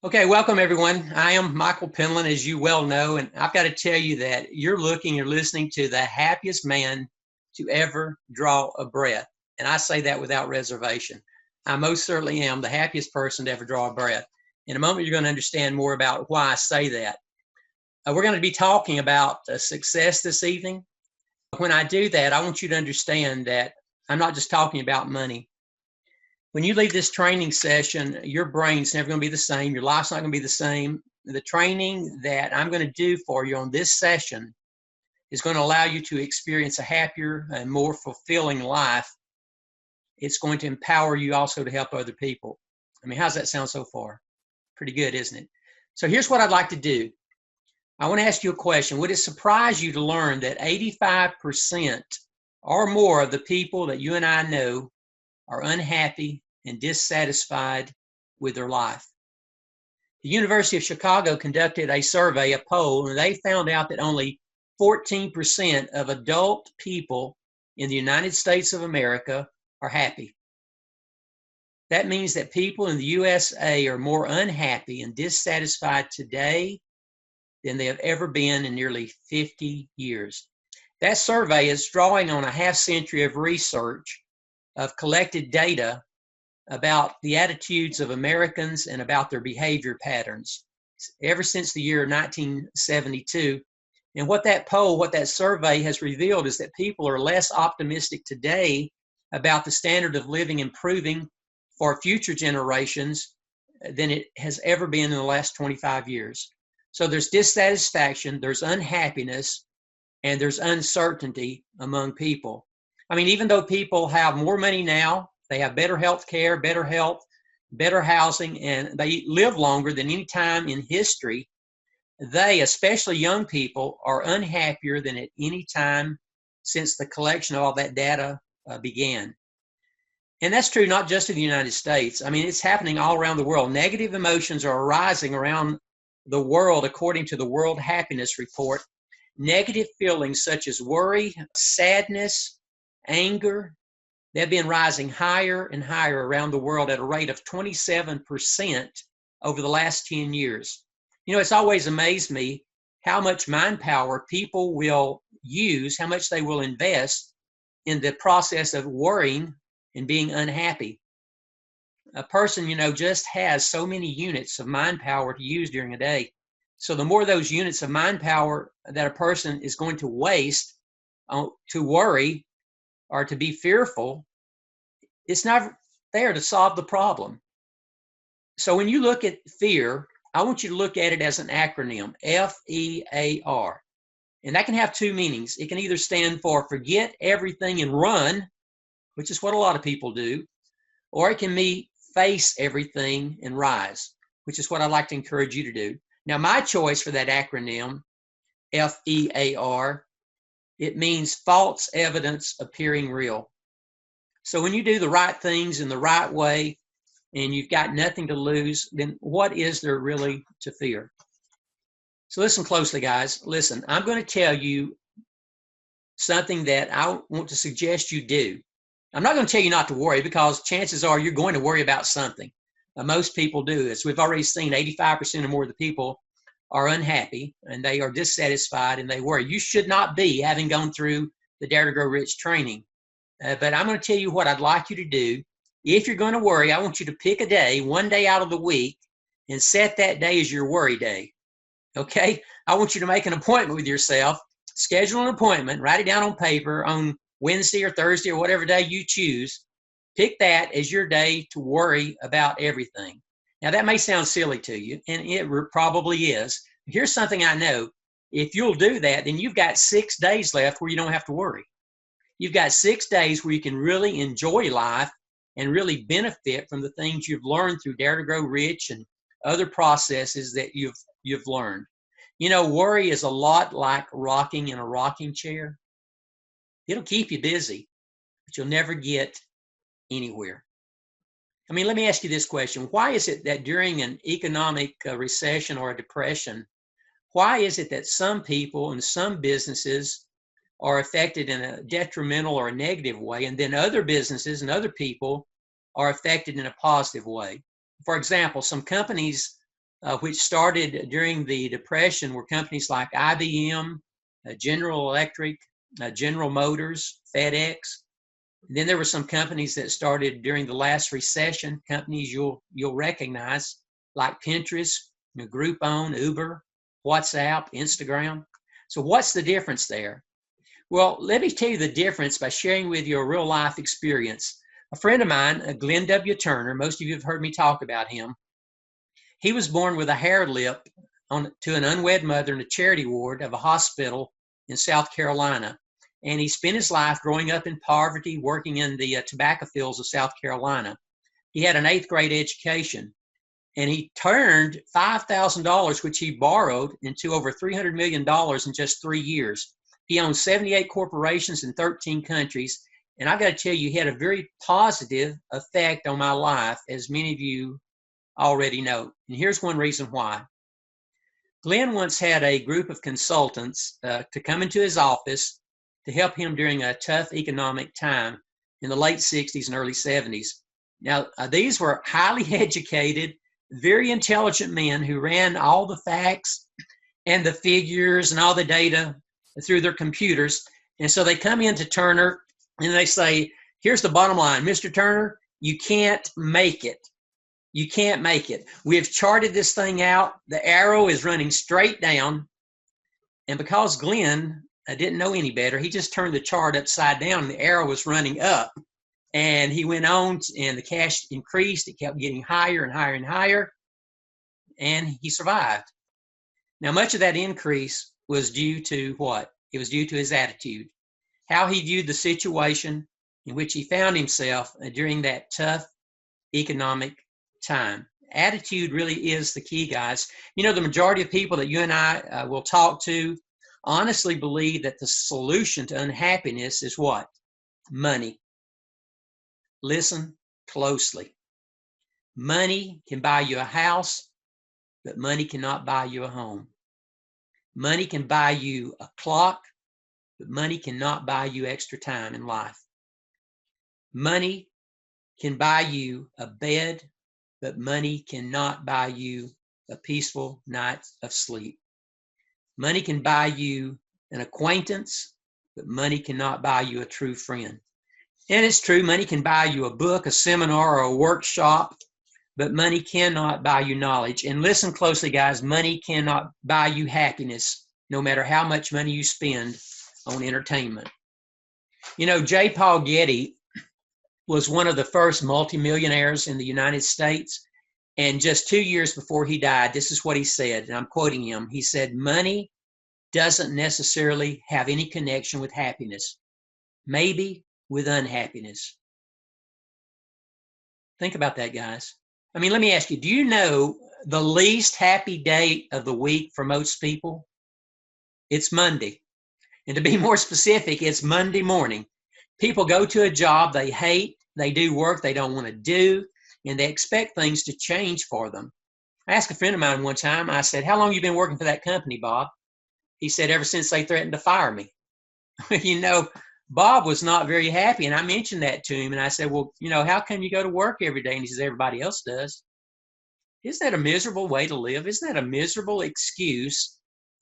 Okay, welcome everyone. I am Michael Penland, as you well know, and I've got to tell you that you're listening to the happiest man to ever draw a breath. And I say that without reservation. I most certainly am the happiest person to ever draw a breath. In a moment, you're going to understand more about why I say that. We're going to be talking about success this evening. When I do that, I want you to understand that I'm not just talking about money. When you leave this training session, your brain's never going to be the same. Your life's not going to be the same. The training that I'm going to do for you on this session is going to allow you to experience a happier and more fulfilling life. It's going to empower you also to help other people. I mean, how's that sound so far? Pretty good, isn't it? So here's what I'd like to do. I want to ask you a question. Would it surprise you to learn that 85% or more of the people that you and I know are unhappy and dissatisfied with their life? The University of Chicago conducted a survey, a poll, and they found out that only 14% of adult people in the United States of America are happy. That means that people in the USA are more unhappy and dissatisfied today than they have ever been in nearly 50 years. That survey is drawing on a half century of research of collected data about the attitudes of Americans and about their behavior patterns ever since the year 1972. And what that survey has revealed is that people are less optimistic today about the standard of living improving for future generations than it has ever been in the last 25 years. So there's dissatisfaction, there's unhappiness, and there's uncertainty among people. I mean, even though people have more money now, they have better health care, better health, better housing, and they live longer than any time in history, they, especially young people, are unhappier than at any time since the collection of all that data began. And that's true not just in the United States. I mean, it's happening all around the world. Negative emotions are arising around the world according to the World Happiness Report. Negative feelings such as worry, sadness, anger, they've been rising higher and higher around the world at a rate of 27% over the last 10 years. You know, it's always amazed me how much mind power people will use, how much they will invest in the process of worrying and being unhappy. A person, just has so many units of mind power to use during a day. So the more those units of mind power that a person is going to waste to worry or to be fearful, it's not there to solve the problem. So when you look at fear, I want you to look at it as an acronym, FEAR. And that can have two meanings. It can either stand for forget everything and run, which is what a lot of people do, or it can mean face everything and rise, which is what I'd like to encourage you to do. Now, my choice for that acronym, FEAR, it means false evidence appearing real. So when you do the right things in the right way and you've got nothing to lose, then what is there really to fear? So listen closely, guys. Listen, I'm going to tell you something that I want to suggest you do. I'm not going to tell you not to worry because chances are you're going to worry about something. Most people do. As we've already seen, 85% or more of the people are unhappy and they are dissatisfied and they worry. You should not be, having gone through the Dare to Grow Rich training. But I'm going to tell you what I'd like you to do. If you're going to worry, I want you to pick a day, one day out of the week, and set that day as your worry day. Okay? I want you to make an appointment with yourself, schedule an appointment, write it down on paper on Wednesday or Thursday or whatever day you choose. Pick that as your day to worry about everything. Now, that may sound silly to you, and it probably is. Here's something I know. If you'll do that, then you've got 6 days left where you don't have to worry. You've got 6 days where you can really enjoy life and really benefit from the things you've learned through Dare to Grow Rich and other processes that you've learned. You know, worry is a lot like rocking in a rocking chair. It'll keep you busy, but you'll never get anywhere. I mean, let me ask you this question. Why is it that during an economic recession or a depression, why is it that some people and some businesses are affected in a detrimental or a negative way, and then other businesses and other people are affected in a positive way? For example, some companies which started during the Depression, were companies like IBM, General Electric, General Motors, FedEx. And then there were some companies that started during the last recession, companies you'll recognize, like Pinterest, Groupon, Uber, WhatsApp, Instagram. So what's the difference there? Well, let me tell you the difference by sharing with you a real life experience. A friend of mine, Glenn W. Turner, most of you have heard me talk about him. He was born with a hair lip to an unwed mother in a charity ward of a hospital in South Carolina. And he spent his life growing up in poverty, working in the tobacco fields of South Carolina. He had an 8th grade education, and he turned $5,000, which he borrowed, into over $300 million in just 3 years. He owned 78 corporations in 13 countries. And I've got to tell you, he had a very positive effect on my life, as many of you already know. And here's one reason why. Glenn once had a group of consultants to come into his office to help him during a tough economic time in the late 60s and early 70s. Now, these were highly educated, very intelligent men who ran all the facts and the figures and all the data through their computers. And so they come into Turner and they say, here's the bottom line, Mr. Turner, you can't make it. You can't make it. We have charted this thing out. The arrow is running straight down. And because Glenn didn't know any better, he just turned the chart upside down and the arrow was running up. And he went on and the cash increased. It kept getting higher and higher and higher. And he survived. Now, much of that increase was due to what? It was due to his attitude, how he viewed the situation in which he found himself during that tough economic time. Attitude really is the key, guys. You know, the majority of people that you and I will talk to honestly believe that the solution to unhappiness is what? Money. Listen closely. Money can buy you a house, but money cannot buy you a home. Money can buy you a clock, but money cannot buy you extra time in life. Money can buy you a bed, but money cannot buy you a peaceful night of sleep. Money can buy you an acquaintance, but money cannot buy you a true friend. And it's true, money can buy you a book, a seminar, or a workshop, but money cannot buy you knowledge. And listen closely, guys, money cannot buy you happiness, no matter how much money you spend on entertainment. You know, J. Paul Getty was one of the first multimillionaires in the United States. And just 2 years before he died, this is what he said, and I'm quoting him. He said, money doesn't necessarily have any connection with happiness, maybe with unhappiness. Think about that, guys. I mean, let me ask you, do you know the least happy day of the week for most people? It's Monday. And to be more specific, it's Monday morning. People go to a job they hate, they do work they don't want to do, and they expect things to change for them. I asked a friend of mine one time, I said, how long have you been working for that company, Bob? He said, ever since they threatened to fire me. You know, Bob was not very happy, and I mentioned that to him, and I said, well, you know, how come you go to work every day? And he says, everybody else does. Isn't that a miserable way to live? Isn't that a miserable excuse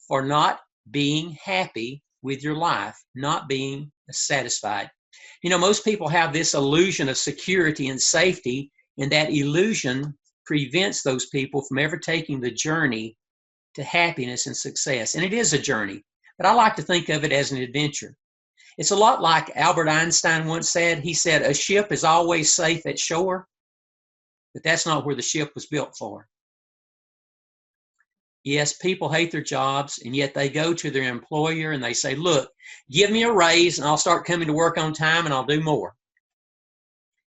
for not being happy with your life, not being satisfied? You know, most people have this illusion of security and safety, and that illusion prevents those people from ever taking the journey to happiness and success. And it is a journey, but I like to think of it as an adventure. It's a lot like Albert Einstein once said. He said, a ship is always safe at shore, but that's not where the ship was built for. Yes, people hate their jobs, and yet they go to their employer and they say, look, give me a raise and I'll start coming to work on time and I'll do more.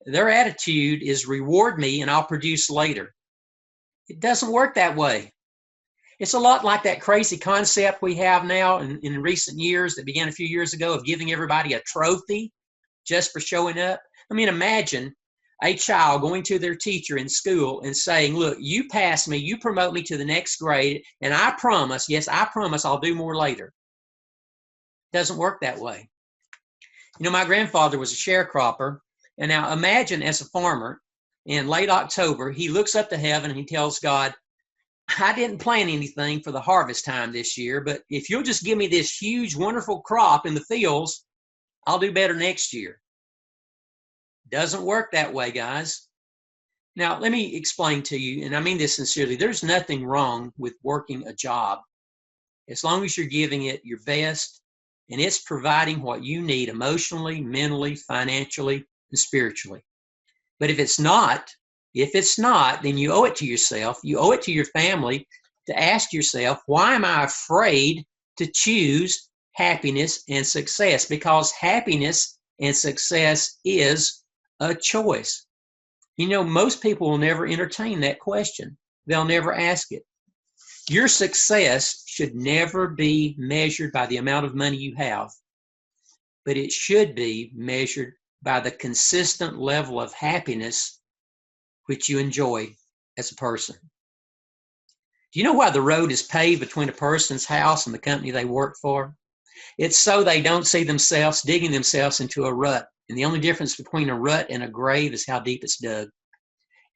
Their attitude is reward me and I'll produce later. It doesn't work that way. It's a lot like that crazy concept we have now in recent years that began a few years ago of giving everybody a trophy just for showing up. I mean, imagine a child going to their teacher in school and saying, look, you pass me, you promote me to the next grade, and I promise, yes, I promise I'll do more later. It doesn't work that way. You know, my grandfather was a sharecropper, and now imagine as a farmer in late October, he looks up to heaven and he tells God, I didn't plant anything for the harvest time this year, but if you'll just give me this huge, wonderful crop in the fields, I'll do better next year. Doesn't work that way, guys. Now, let me explain to you, and I mean this sincerely. There's nothing wrong with working a job as long as you're giving it your best and it's providing what you need emotionally, mentally, financially, and spiritually. But if it's not, then you owe it to yourself, you owe it to your family to ask yourself, why am I afraid to choose happiness and success? Because happiness and success is a choice. You know, most people will never entertain that question. They'll never ask it. Your success should never be measured by the amount of money you have, but it should be measured by the consistent level of happiness which you enjoy as a person. Do you know why the road is paved between a person's house and the company they work for? It's so they don't see themselves digging themselves into a rut. And the only difference between a rut and a grave is how deep it's dug.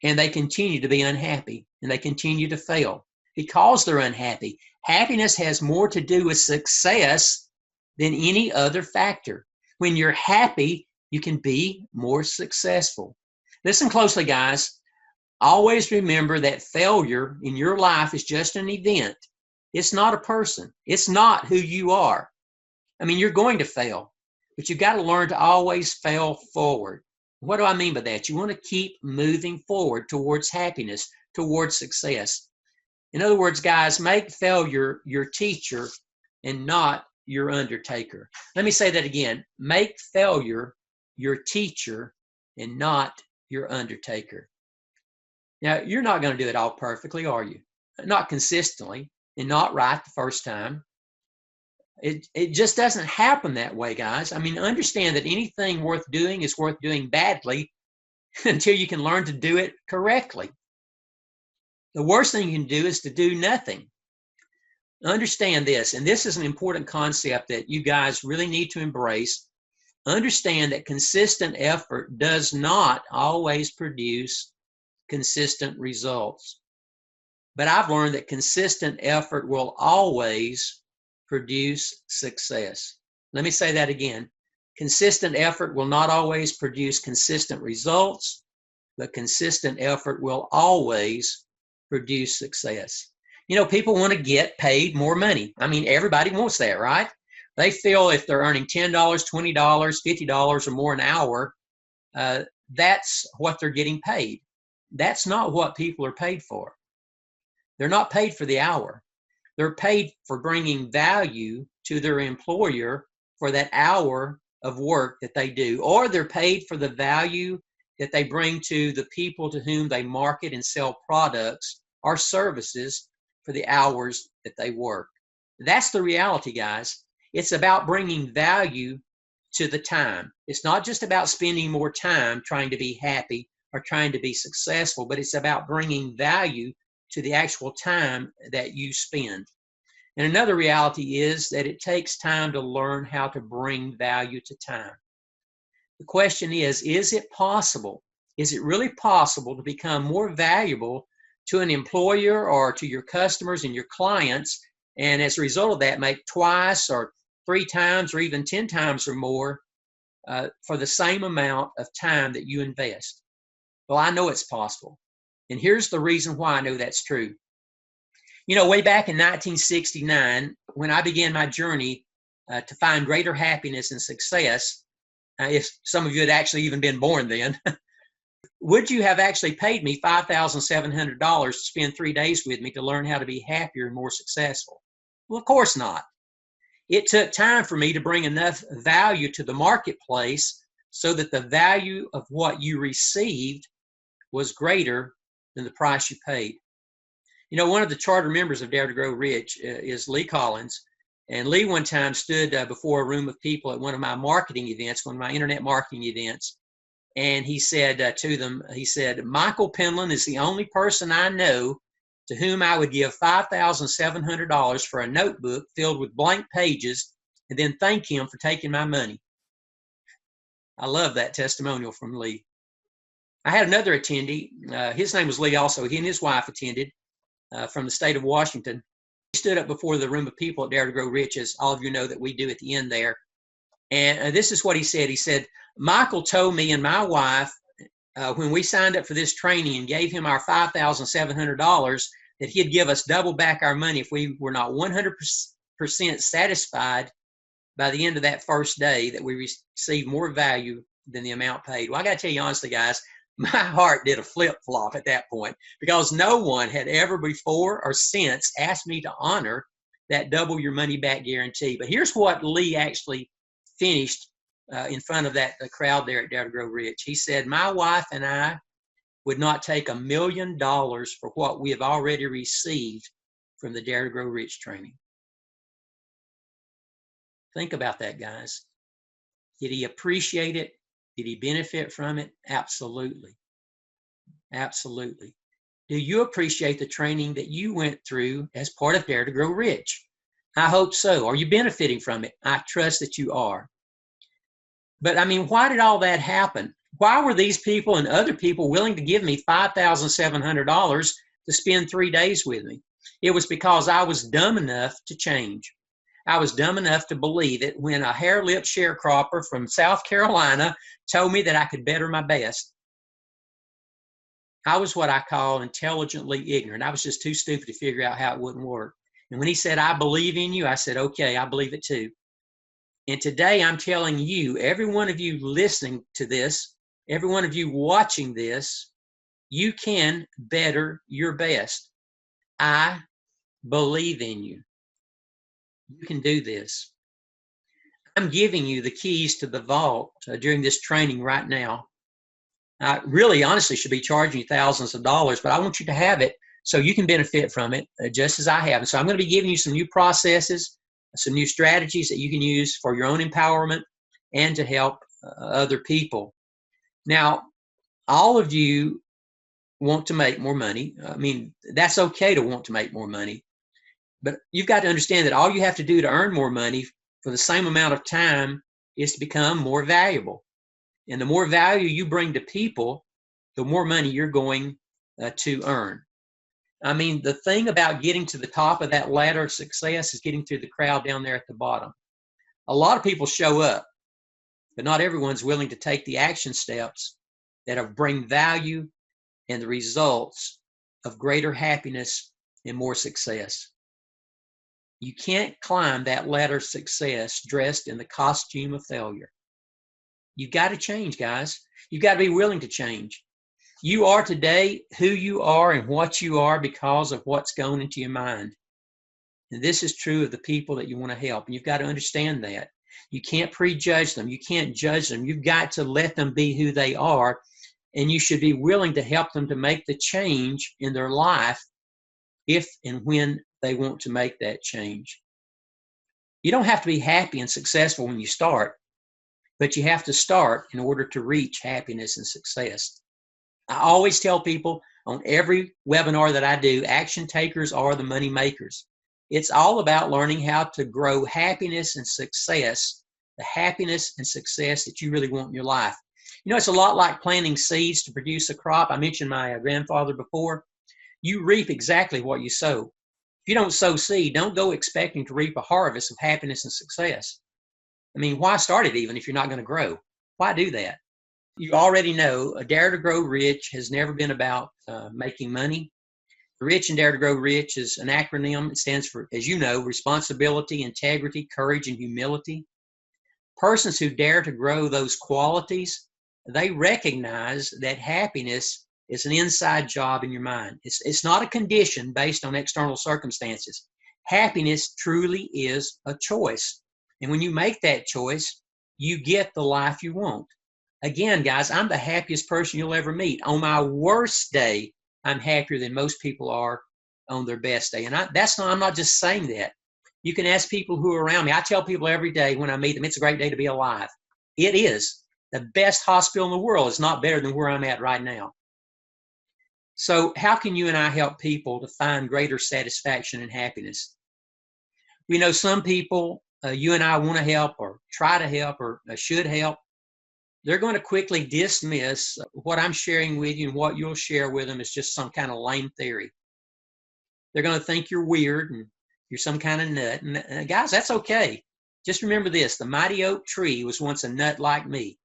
And they continue to be unhappy and they continue to fail because they're unhappy. Happiness has more to do with success than any other factor. When you're happy, you can be more successful. Listen closely, guys. Always remember that failure in your life is just an event. It's not a person. It's not who you are. I mean, you're going to fail, but you've got to learn to always fail forward. What do I mean by that? You want to keep moving forward towards happiness, towards success. In other words, guys, make failure your teacher and not your undertaker. Let me say that again. Make failure your teacher and not your undertaker. Now, you're not going to do it all perfectly, are you? Not consistently and not right the first time. It just doesn't happen that way, guys. I mean, understand that anything worth doing is worth doing badly until you can learn to do it correctly. The worst thing you can do is to do nothing. Understand this, and this is an important concept that you guys really need to embrace. Understand that consistent effort does not always produce consistent results. But I've learned that consistent effort will always produce success. Let me say that again. Consistent effort will not always produce consistent results, but consistent effort will always produce success. You know, people want to get paid more money. I mean, everybody wants that, right? They feel if they're earning $10, $20, $50 or more an hour, that's what they're getting paid. That's not what people are paid for. They're not paid for the hour. They're paid for bringing value to their employer for that hour of work that they do, or they're paid for the value that they bring to the people to whom they market and sell products or services for the hours that they work. That's the reality, guys. It's about bringing value to the time. It's not just about spending more time trying to be happy or trying to be successful, but it's about bringing value to the actual time that you spend. And another reality is that it takes time to learn how to bring value to time. The question is it possible? Is it really possible to become more valuable to an employer or to your customers and your clients, and as a result of that, make twice or 3 times or even 10 times or more for the same amount of time that you invest? Well, I know it's possible. And here's the reason why I know that's true. You know, way back in 1969, when I began my journey to find greater happiness and success, if some of you had actually even been born then, would you have actually paid me $5,700 to spend 3 days with me to learn how to be happier and more successful? Well, of course not. It took time for me to bring enough value to the marketplace so that the value of what you received was greater than the price you paid. You know, one of the charter members of Dare to Grow Rich is Lee Collins. And Lee one time stood before a room of people at one of my marketing events, one of my internet marketing events. And he said to them, he said, Michael Penland is the only person I know to whom I would give $5,700 for a notebook filled with blank pages and then thank him for taking my money. I love that testimonial from Lee. I had another attendee. His name was Lee also. He and his wife attended. from the state of Washington. He stood up before the room of people at Dare to Grow Rich, as all of you know that we do at the end there. And this is what he said. He said, Michael told me and my wife, when we signed up for this training and gave him our $5,700, that he'd give us double back our money if we were not 100% satisfied by the end of that first day, that we received more value than the amount paid. Well, I got to tell you honestly, guys, my heart did a flip-flop at that point, because no one had ever before or since asked me to honor that double your money back guarantee. But here's what Lee actually finished in front of that crowd there at Dare to Grow Rich. He said, my wife and I would not take $1 million for what we have already received from the Dare to Grow Rich training. Think about that, guys. Did he appreciate it? Did he benefit from it? Absolutely. Absolutely. Do you appreciate the training that you went through as part of Dare to Grow Rich? I hope so. Are you benefiting from it? I trust that you are. But I mean, why did all that happen? Why were these people and other people willing to give me $5,700 to spend 3 days with me? It was because I was dumb enough to change. I was dumb enough to believe it when a hair-lipped sharecropper from South Carolina told me that I could better my best. I was what I call intelligently ignorant. I was just too stupid to figure out how it wouldn't work. And when he said, I believe in you, I said, okay, I believe it too. And today I'm telling you, every one of you listening to this, every one of you watching this, you can better your best. I believe in you. You can do this. I'm giving you the keys to the vault during this training right now. I really honestly should be charging you thousands of dollars, but I want you to have it so you can benefit from it just as I have. And so I'm going to be giving you some new processes, some new strategies that you can use for your own empowerment and to help other people. Now, all of you want to make more money. I mean, that's okay to want to make more money. But you've got to understand that all you have to do to earn more money for the same amount of time is to become more valuable. And the more value you bring to people, the more money you're going to earn. I mean, the thing about getting to the top of that ladder of success is getting through the crowd down there at the bottom. A lot of people show up, but not everyone's willing to take the action steps that bring value and the results of greater happiness and more success. You can't climb that ladder of success dressed in the costume of failure. You've got to change, guys. You've got to be willing to change. You are today who you are and what you are because of what's going into your mind. And this is true of the people that you want to help. And you've got to understand that. You can't prejudge them. You can't judge them. You've got to let them be who they are. And you should be willing to help them to make the change in their life if and when they want to make that change. You don't have to be happy and successful when you start, but you have to start in order to reach happiness and success. I always tell people on every webinar that I do, action takers are the money makers. It's all about learning how to grow happiness and success, the happiness and success that you really want in your life. You know, it's a lot like planting seeds to produce a crop. I mentioned my grandfather before. You reap exactly what you sow. If you don't sow seed, don't go expecting to reap a harvest of happiness and success. I mean, why start it even if you're not going to grow? Why do that? You already know Dare to Grow Rich has never been about making money. Rich and Dare to Grow Rich is an acronym. It stands for, as you know, responsibility, integrity, courage, and humility. Persons who dare to grow those qualities, they recognize that happiness is an inside job in your mind. It's not a condition based on external circumstances. Happiness truly is a choice. And when you make that choice, you get the life you want. Again, guys, I'm the happiest person you'll ever meet. On my worst day, I'm happier than most people are on their best day. And I'm not just saying that. You can ask people who are around me. I tell people every day when I meet them, it's a great day to be alive. It is. The best hospital in the world is not better than where I'm at right now. So how can you and I help people to find greater satisfaction and happiness? We know some people, you and I want to help or try to help or should help. They're going to quickly dismiss what I'm sharing with you, and what you'll share with them is just some kind of lame theory. They're going to think you're weird and you're some kind of nut. And guys, that's okay. Just remember this: the mighty oak tree was once a nut like me.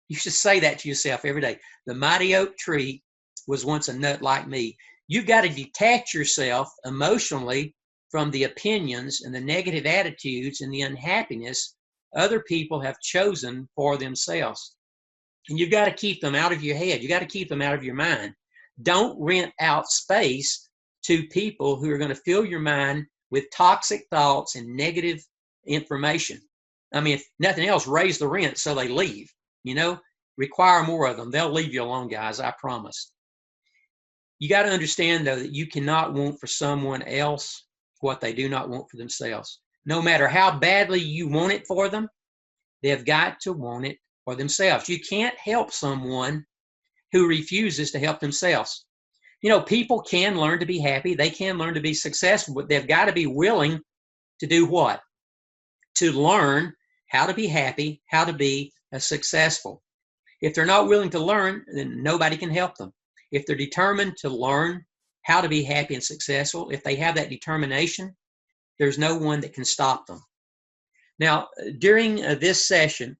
You should say that to yourself every day. The mighty oak tree was once a nut like me. You've got to detach yourself emotionally from the opinions and the negative attitudes and the unhappiness other people have chosen for themselves. And you've got to keep them out of your head. You got to keep them out of your mind. Don't rent out space to people who are going to fill your mind with toxic thoughts and negative information. I mean, if nothing else, raise the rent so they leave. You know, require more of them. They'll leave you alone, guys, I promise. You got to understand, though, that you cannot want for someone else what they do not want for themselves. No matter how badly you want it for them, they've got to want it for themselves. You can't help someone who refuses to help themselves. You know, people can learn to be happy. They can learn to be successful, but they've got to be willing to do what? To learn how to be happy, how to be successful. If they're not willing to learn, then nobody can help them. If they're determined to learn how to be happy and successful, if they have that determination, there's no one that can stop them. Now, during this session,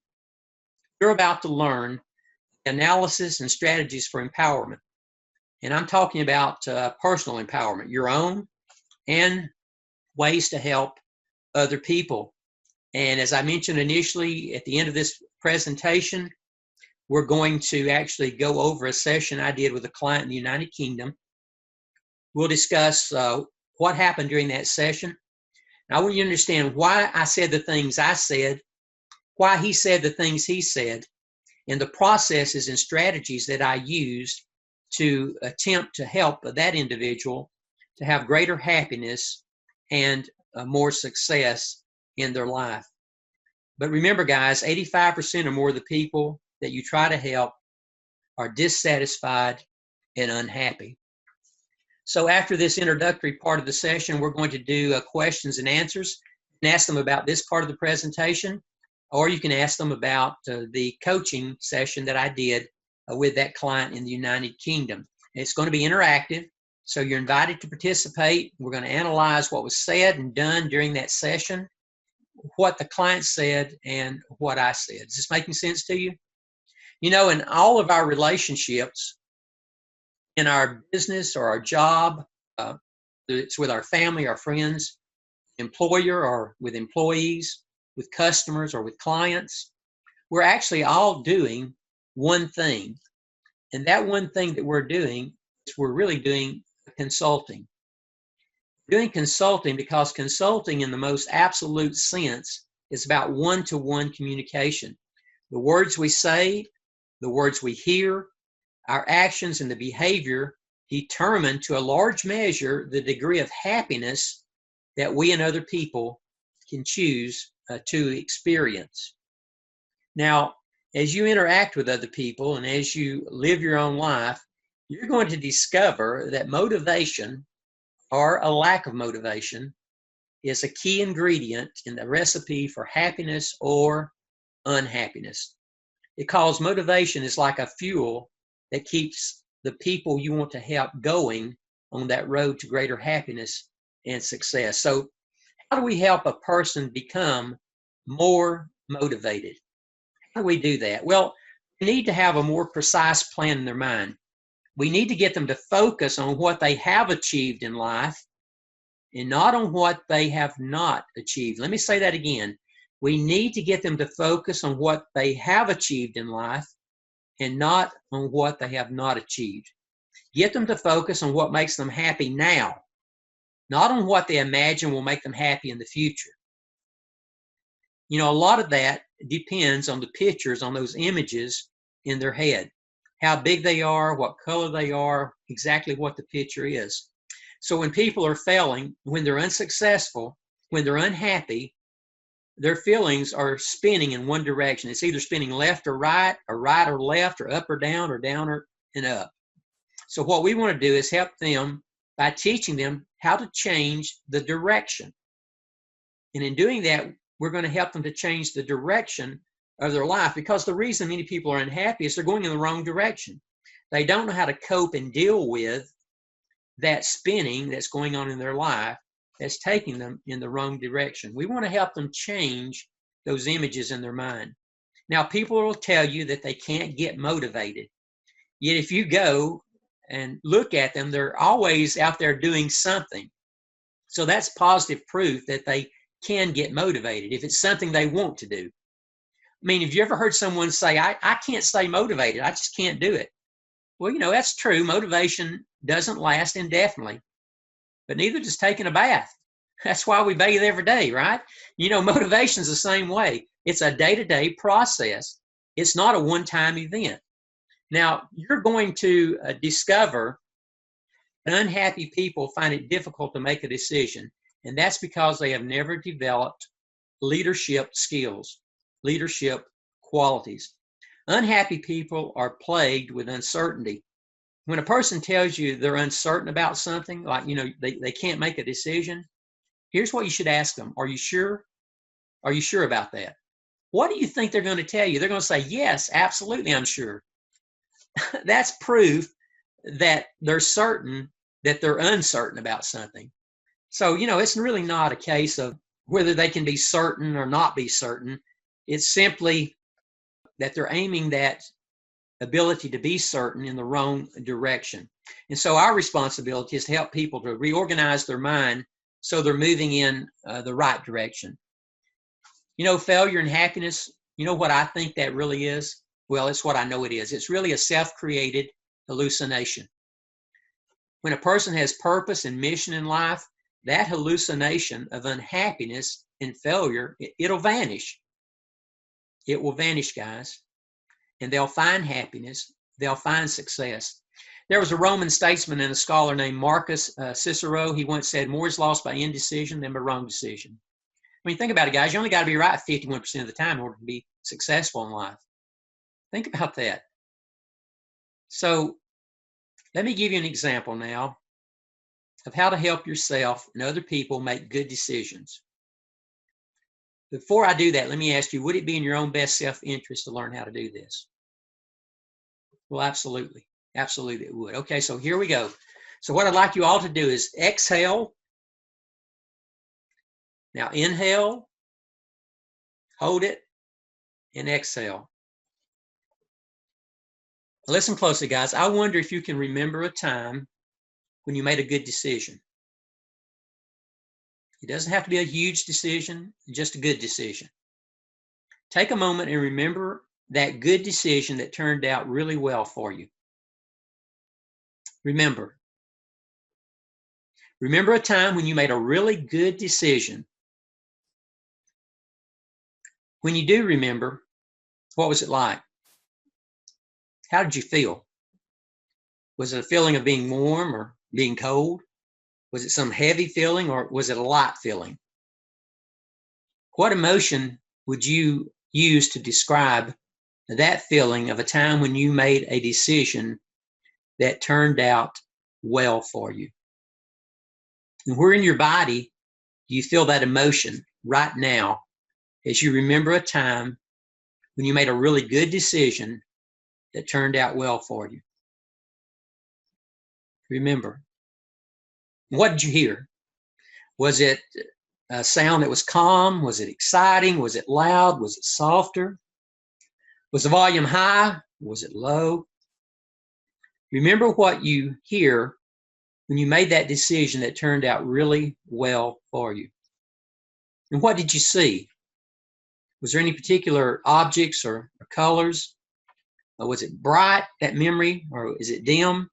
you're about to learn analysis and strategies for empowerment. And I'm talking about personal empowerment, your own, and ways to help other people. And as I mentioned initially, at the end of this presentation, we're going to actually go over a session I did with a client in the United Kingdom. We'll discuss what happened during that session. And I want you to understand why I said the things I said, why he said the things he said, and the processes and strategies that I used to attempt to help that individual to have greater happiness and more success in their life. But remember, guys, 85% or more of the people that you try to help are dissatisfied and unhappy. So after this introductory part of the session, we're going to do questions and answers and ask them about this part of the presentation, or you can ask them about the coaching session that I did with that client in the United Kingdom. It's going to be interactive, so you're invited to participate. We're going to analyze what was said and done during that session, what the client said, and what I said. Is this making sense to you? You know, in all of our relationships, in our business or our job, it's with our family, our friends, employer or with employees, with customers or with clients, we're actually all doing one thing. And that one thing that we're doing is we're really doing consulting. Doing consulting because consulting in the most absolute sense is about one-to-one communication. The words we say, the words we hear, our actions and the behavior determine to a large measure the degree of happiness that we and other people can choose to experience. Now, as you interact with other people and as you live your own life, you're going to discover that motivation or a lack of motivation is a key ingredient in the recipe for happiness or unhappiness. Because motivation is like a fuel that keeps the people you want to help going on that road to greater happiness and success. So how do we help a person become more motivated? How do we do that? Well, we need to have a more precise plan in their mind. We need to get them to focus on what they have achieved in life and not on what they have not achieved. Let me say that again. We need to get them to focus on what they have achieved in life and not on what they have not achieved. Get them to focus on what makes them happy now, not on what they imagine will make them happy in the future. You know, a lot of that depends on the pictures, on those images in their head, how big they are, what color they are, exactly what the picture is. So when people are failing, when they're unsuccessful, when they're unhappy, their feelings are spinning in one direction. It's either spinning left or right or left, or up or down and up. So what we want to do is help them by teaching them how to change the direction. And in doing that, we're going to help them to change the direction of their life, because the reason many people are unhappy is they're going in the wrong direction. They don't know how to cope and deal with that spinning that's going on in their life that's taking them in the wrong direction. We want to help them change those images in their mind. Now, people will tell you that they can't get motivated. Yet if you go and look at them, they're always out there doing something. So that's positive proof that they can get motivated if it's something they want to do. I mean, have you ever heard someone say, I can't stay motivated, I just can't do it? Well, you know, that's true. Motivation doesn't last indefinitely, but neither does taking a bath. That's why we bathe every day, right? You know, motivation's the same way. It's a day-to-day process. It's not a one-time event. Now, you're going to discover that unhappy people find it difficult to make a decision, and that's because they have never developed leadership skills, leadership qualities. Unhappy people are plagued with uncertainty. When a person tells you they're uncertain about something, like, you know, they can't make a decision, here's what you should ask them. Are you sure? Are you sure about that? What do you think they're going to tell you? They're going to say, yes, absolutely, I'm sure. That's proof that they're certain that they're uncertain about something. So, you know, it's really not a case of whether they can be certain or not be certain. It's simply that they're aiming that ability to be certain in the wrong direction. And so our responsibility is to help people to reorganize their mind so they're moving in the right direction. You know, failure and happiness, you know what I think that really is? Well, it's what I know it is. It's really a self-created hallucination. When a person has purpose and mission in life, that hallucination of unhappiness and failure, it'll vanish. It will vanish, guys. And they'll find happiness. They'll find success. There was a Roman statesman and a scholar named Marcus Cicero. He once said, more is lost by indecision than by wrong decision. I mean, think about it, guys. You only got to be right 51% of the time in order to be successful in life. Think about that. So let me give you an example now of how to help yourself and other people make good decisions. Before I do that, let me ask you, would it be in your own best self-interest to learn how to do this? Well, absolutely. Absolutely it would. Okay, so here we go. So what I'd like you all to do is exhale. Now inhale, hold it, and exhale. Listen closely, guys. I wonder if you can remember a time when you made a good decision. It doesn't have to be a huge decision, just a good decision. Take a moment and remember that good decision that turned out really well for you. Remember a time when you made a really good decision. When you do remember, what was it like? How did you feel? Was it a feeling of being warm or being cold? Was it some heavy feeling or was it a light feeling? What emotion would you use to describe that feeling of a time when you made a decision that turned out well for you? And where in your body do you feel that emotion right now as you remember a time when you made a really good decision that turned out well for you? Remember. What did you hear? Was it a sound that was calm? Was it exciting? Was it loud? Was it softer? Was the volume high? Was it low? Remember what you hear when you made that decision that turned out really well for you. And what did you see? Was there any particular objects or colors? Or was it bright, that memory, or is it dim?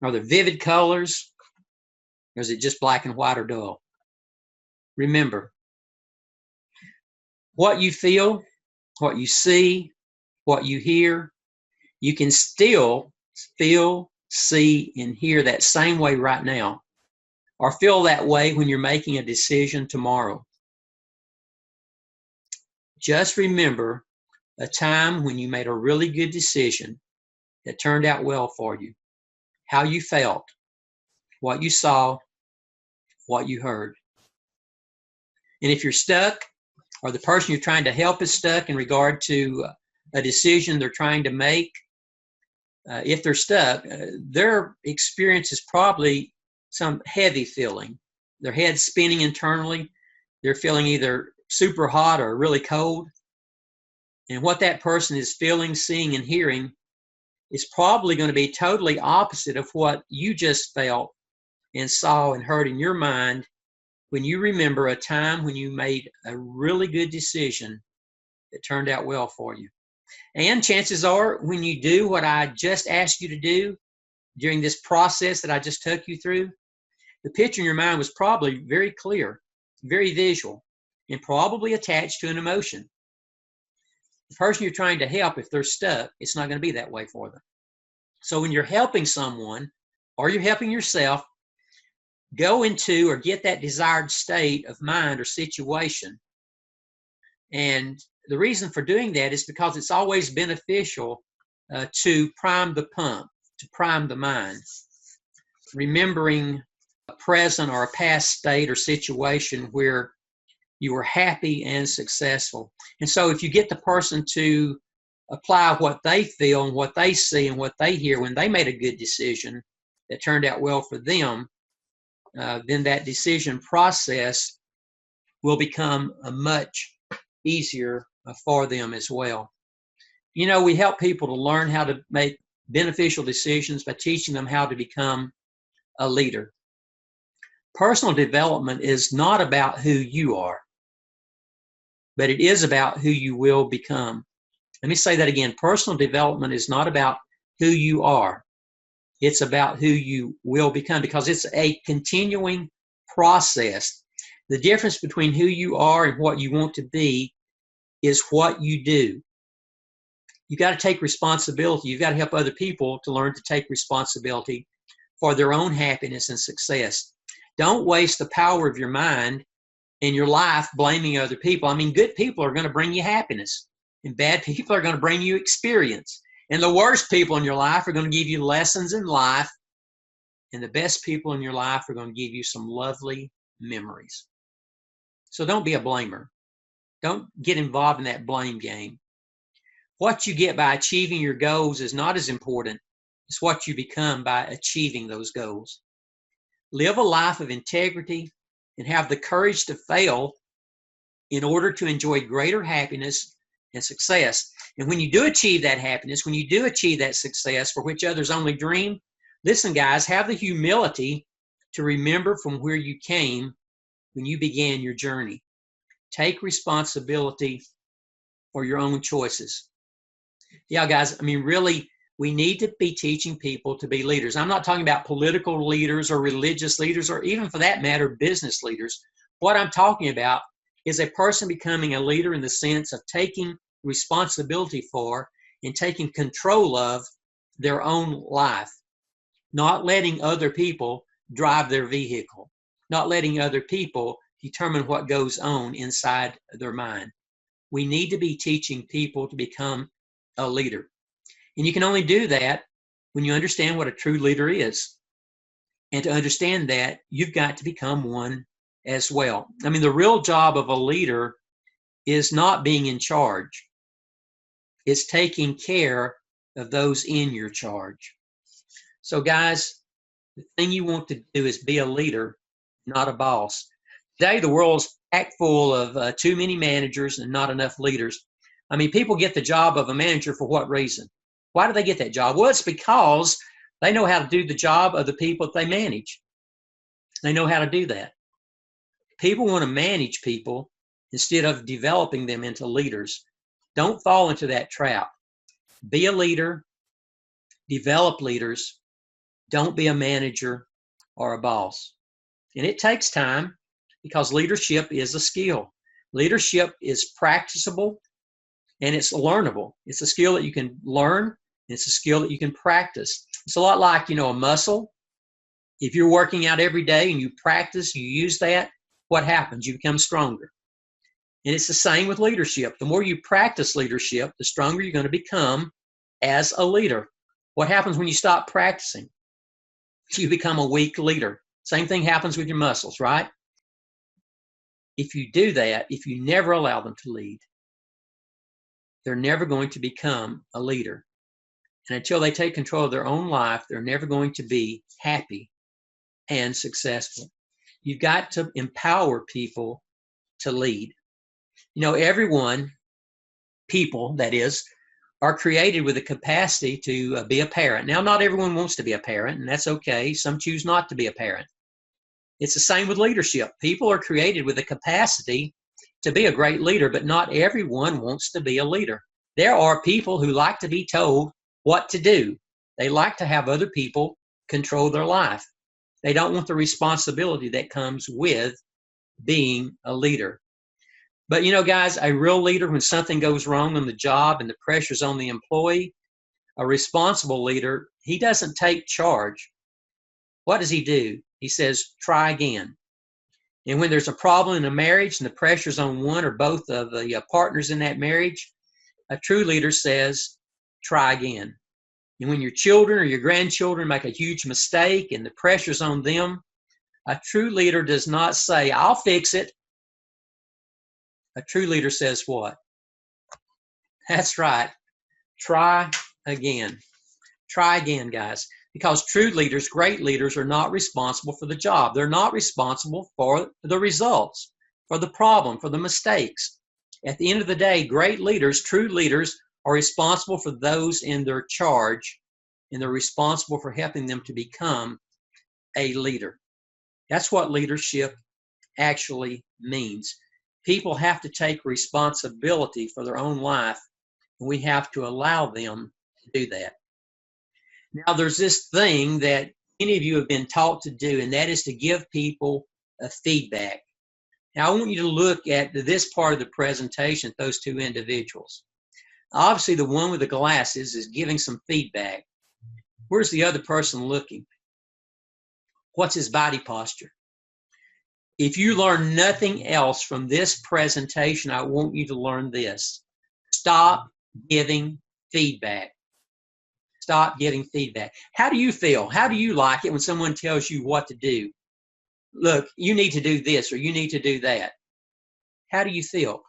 Are there vivid colors? Or is it just black and white or dull? Remember, what you feel, what you see, what you hear, you can still feel, see, and hear that same way right now, or feel that way when you're making a decision tomorrow. Just remember a time when you made a really good decision that turned out well for you, how you felt, what you saw, what you heard. And if you're stuck, or the person you're trying to help is stuck in regard to a decision they're trying to make, if they're stuck, their experience is probably some heavy feeling. Their head's spinning internally. They're feeling either super hot or really cold. And what that person is feeling, seeing, and hearing is probably going to be totally opposite of what you just felt and saw and heard in your mind when you remember a time when you made a really good decision that turned out well for you. And chances are, when you do what I just asked you to do during this process that I just took you through, the picture in your mind was probably very clear, very visual, and probably attached to an emotion. The person you're trying to help, if they're stuck, it's not going to be that way for them. So when you're helping someone or you're helping yourself, go into or get that desired state of mind or situation. And the reason for doing that is because it's always beneficial to prime the pump, to prime the mind. Remembering a present or a past state or situation where you were happy and successful. And so if you get the person to apply what they feel and what they see and what they hear when they made a good decision that turned out well for them, then that decision process will become a much easier for them as well. You know, we help people to learn how to make beneficial decisions by teaching them how to become a leader. Personal development is not about who you are, but it is about who you will become. Let me say that again. Personal development is not about who you are. It's about who you will become, because it's a continuing process. The difference between who you are and what you want to be is what you do. You got to take responsibility. You've got to help other people to learn to take responsibility for their own happiness and success. Don't waste the power of your mind and your life blaming other people. I mean, good people are going to bring you happiness, and bad people are going to bring you experience. And the worst people in your life are going to give you lessons in life, and the best people in your life are going to give you some lovely memories. So don't be a blamer. Don't get involved in that blame game. What you get by achieving your goals is not as important as what you become by achieving those goals. Live a life of integrity and have the courage to fail in order to enjoy greater happiness and success. And when you do achieve that happiness, when you do achieve that success for which others only dream, listen, guys, have the humility to remember from where you came when you began your journey. Take responsibility for your own choices. Yeah, guys, I mean, really, we need to be teaching people to be leaders. I'm not talking about political leaders or religious leaders, or even for that matter, business leaders. What I'm talking about is a person becoming a leader in the sense of taking responsibility for and taking control of their own life, not letting other people drive their vehicle, not letting other people determine what goes on inside their mind. We need to be teaching people to become a leader. And you can only do that when you understand what a true leader is. And to understand that, you've got to become one as well. I mean, the real job of a leader is not being in charge. It's taking care of those in your charge. So guys, the thing you want to do is be a leader, not a boss. Today, the world's packed full of too many managers and not enough leaders. I mean, people get the job of a manager for what reason? Why do they get that job? Well, it's because they know how to do the job of the people that they manage. They know how to do that. People want to manage people instead of developing them into leaders. Don't fall into that trap. Be a leader, develop leaders. Don't be a manager or a boss. And it takes time, because leadership is a skill. Leadership is practicable and it's learnable. It's a skill that you can learn. It's a skill that you can practice. It's a lot like, a muscle. If you're working out every day and you practice, you use that, what happens? You become stronger. And it's the same with leadership. The more you practice leadership, the stronger you're going to become as a leader. What happens when you stop practicing? You become a weak leader. Same thing happens with your muscles, right? If you do that, if you never allow them to lead, they're never going to become a leader. And until they take control of their own life, they're never going to be happy and successful. You've got to empower people to lead. You know, people, that is, are created with the capacity to be a parent. Now, not everyone wants to be a parent, and that's okay. Some choose not to be a parent. It's the same with leadership. People are created with the capacity to be a great leader, but not everyone wants to be a leader. There are people who like to be told what to do. They like to have other people control their life. They don't want the responsibility that comes with being a leader. But, you know, guys, a real leader, when something goes wrong on the job and the pressure's on the employee, a responsible leader, he doesn't take charge. What does he do? He says, try again. And when there's a problem in a marriage and the pressure's on one or both of the partners in that marriage, a true leader says, try again. And when your children or your grandchildren make a huge mistake and the pressure's on them, a true leader does not say, I'll fix it. A true leader says what? That's right. Try again. Try again, guys. Because true leaders, great leaders, are not responsible for the job. They're not responsible for the results, for the problem, for the mistakes. At the end of the day, great leaders, true leaders, are responsible for those in their charge, and they're responsible for helping them to become a leader. That's what leadership actually means. People have to take responsibility for their own life, and we have to allow them to do that. Now, there's this thing that many of you have been taught to do, and that is to give people a feedback. Now, I want you to look at this part of the presentation, those two individuals. Obviously, the one with the glasses is giving some feedback. Where's the other person looking? What's his body posture? If you learn nothing else from this presentation, I want you to learn this. Stop giving feedback. Stop getting feedback. How do you feel? How do you like it when someone tells you what to do? Look, you need to do this or you need to do that. How do you feel?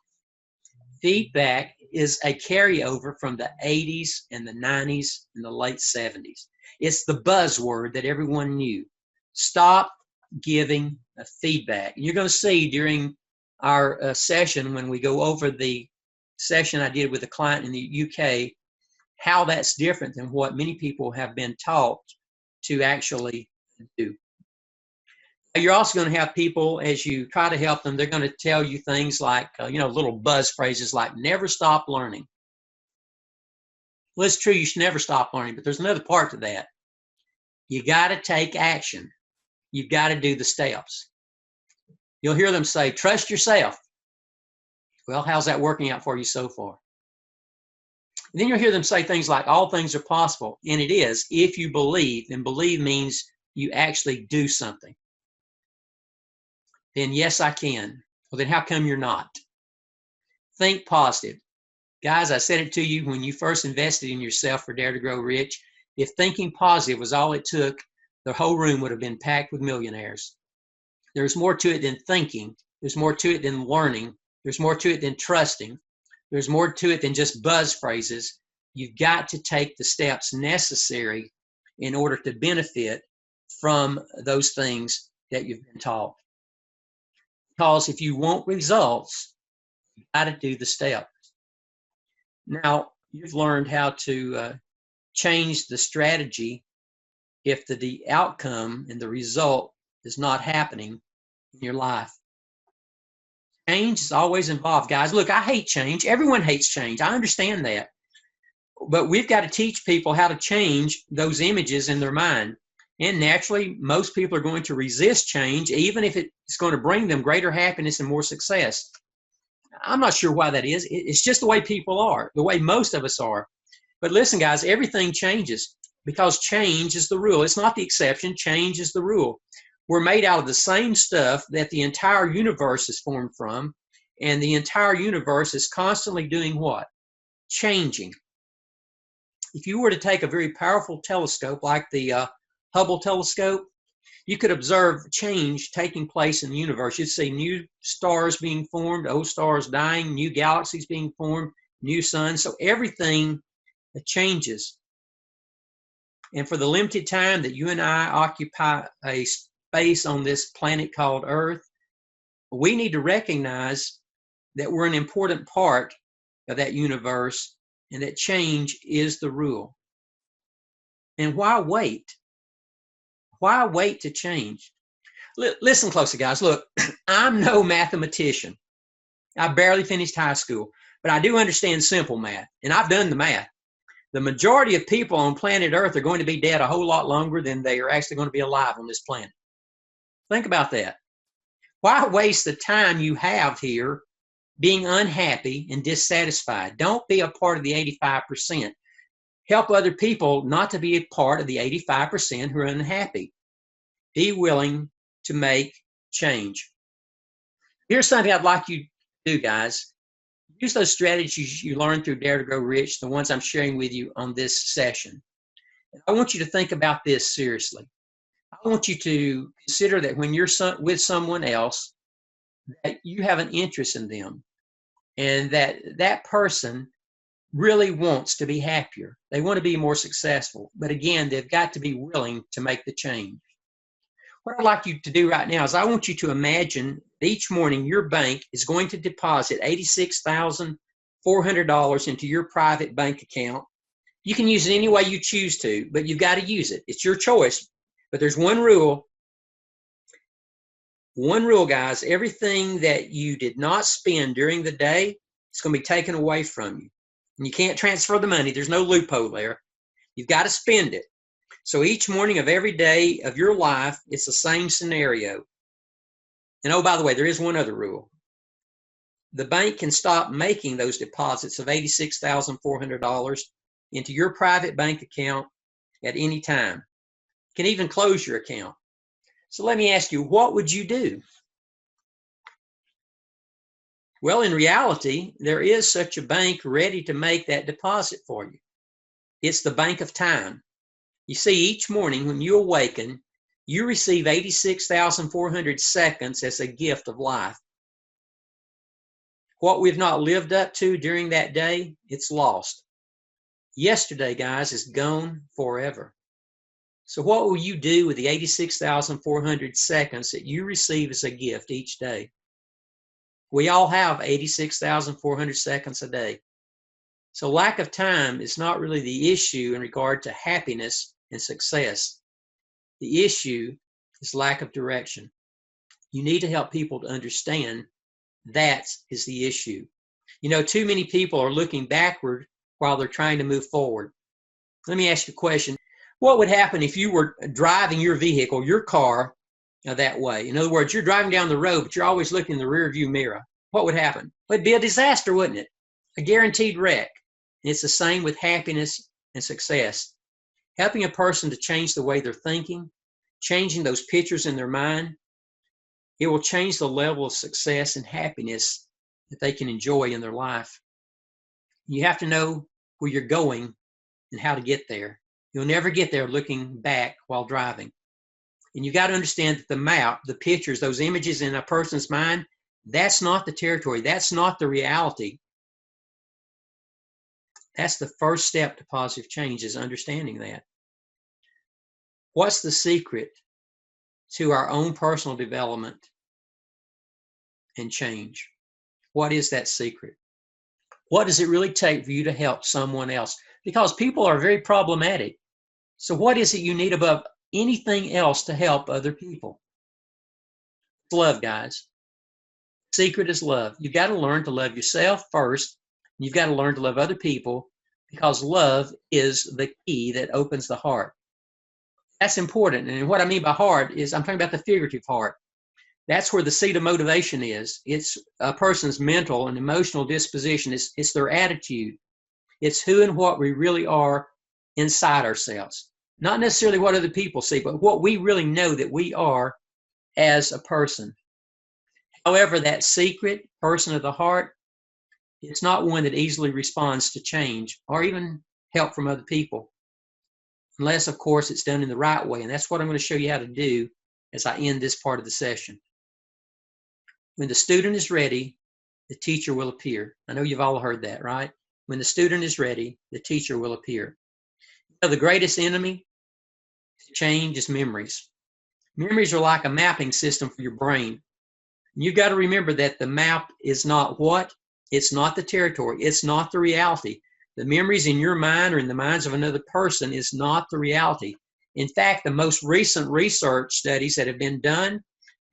Feedback is a carryover from the 80s and the 90s and the late 70s. It's the buzzword that everyone knew. Stop giving feedback. You're going to see during our session, when we go over the session I did with a client in the UK, how that's different than what many people have been taught to actually do. You're also going to have people, as you try to help them, they're going to tell you things like, little buzz phrases like never stop learning. Well, it's true, you should never stop learning, but there's another part to that. You got to take action. You've got to do the steps. You'll hear them say, trust yourself. Well, how's that working out for you so far? And then you'll hear them say things like, all things are possible. And it is, if you believe, and believe means you actually do something. Then yes, I can. Well, then how come you're not? Think positive. Guys, I said it to you when you first invested in yourself for Dare to Grow Rich. If thinking positive was all it took, the whole room would have been packed with millionaires. There's more to it than thinking. There's more to it than learning. There's more to it than trusting. There's more to it than just buzz phrases. You've got to take the steps necessary in order to benefit from those things that you've been taught. Because if you want results, you've got to do the steps. Now, you've learned how to change the strategy if the outcome and the result is not happening in your life. Change is always involved, guys. Look, I hate change. Everyone hates change. I understand that. But we've got to teach people how to change those images in their mind. And naturally, most people are going to resist change, even if it's going to bring them greater happiness and more success. I'm not sure why that is. It's just the way people are, the way most of us are. But listen, guys, everything changes because change is the rule. It's not the exception. Change is the rule. We're made out of the same stuff that the entire universe is formed from, and the entire universe is constantly doing what? Changing. If you were to take a very powerful telescope like the Hubble telescope, you could observe change taking place in the universe. You'd see new stars being formed, old stars dying, new galaxies being formed, new suns. So everything changes. And for the limited time that you and I occupy a space on this planet called Earth, we need to recognize that we're an important part of that universe and that change is the rule. And why wait? Why wait to change? Listen closely, guys. Look, I'm no mathematician. I barely finished high school, but I do understand simple math, and I've done the math. The majority of people on planet Earth are going to be dead a whole lot longer than they are actually going to be alive on this planet. Think about that. Why waste the time you have here being unhappy and dissatisfied? Don't be a part of the 85%. Help other people not to be a part of the 85% who are unhappy. Be willing to make change. Here's something I'd like you to do, guys. Use those strategies you learned through Dare to Grow Rich, the ones I'm sharing with you on this session. I want you to think about this seriously. I want you to consider that when you're with someone else, that you have an interest in them and that that person really wants to be happier. They want to be more successful. But again, they've got to be willing to make the change. What I'd like you to do right now is I want you to imagine each morning your bank is going to deposit $86,400 into your private bank account. You can use it any way you choose to, but you've got to use it. It's your choice. But there's one rule. One rule, guys. Everything that you did not spend during the day is going to be taken away from you. And you can't transfer the money. There's no loophole there. You've got to spend it. So each morning of every day of your life, it's the same scenario. And oh, by the way, there is one other rule. The bank can stop making those deposits of $86,400 into your private bank account at any time. You can even close your account. So let me ask you, what would you do? Well, in reality, there is such a bank ready to make that deposit for you. It's the bank of time. You see, each morning when you awaken, you receive 86,400 seconds as a gift of life. What we've not lived up to during that day, it's lost. Yesterday, guys, is gone forever. So what will you do with the 86,400 seconds that you receive as a gift each day? We all have 86,400 seconds a day. So lack of time is not really the issue in regard to happiness and success. The issue is lack of direction. You need to help people to understand that is the issue. You know, too many people are looking backward while they're trying to move forward. Let me ask you a question. What would happen if you were driving your vehicle, your car, that way? In other words, you're driving down the road, but you're always looking in the rear view mirror. What would happen? Well, it'd be a disaster, wouldn't it? A guaranteed wreck. And it's the same with happiness and success. Helping a person to change the way they're thinking, changing those pictures in their mind, it will change the level of success and happiness that they can enjoy in their life. You have to know where you're going and how to get there. You'll never get there looking back while driving. And you've got to understand that the map, the pictures, those images in a person's mind, that's not the territory. That's not the reality. That's the first step to positive change, is understanding that. What's the secret to our own personal development and change? What is that secret? What does it really take for you to help someone else? Because people are very problematic. So what is it you need above anything else to help other people? It's love, guys. Secret is love. You've got to learn to love yourself first. You've got to learn to love other people, because love is the key that opens the heart. That's important. And what I mean by heart is I'm talking about the figurative heart. That's where the seat of motivation is. It's a person's mental and emotional disposition. It's their attitude. It's who and what we really are inside ourselves. Not necessarily what other people see, but what we really know that we are as a person. However, that secret person of the heart, it's not one that easily responds to change or even help from other people. Unless, of course, it's done in the right way. And that's what I'm going to show you how to do as I end this part of the session. When the student is ready, the teacher will appear. I know you've all heard that, right? When the student is ready, the teacher will appear. You know, the greatest enemy change is memories. Memories are like a mapping system for your brain. You've got to remember that the map is not what? It's not the territory. It's not the reality. The memories in your mind or in the minds of another person is not the reality. In fact, the most recent research studies that have been done,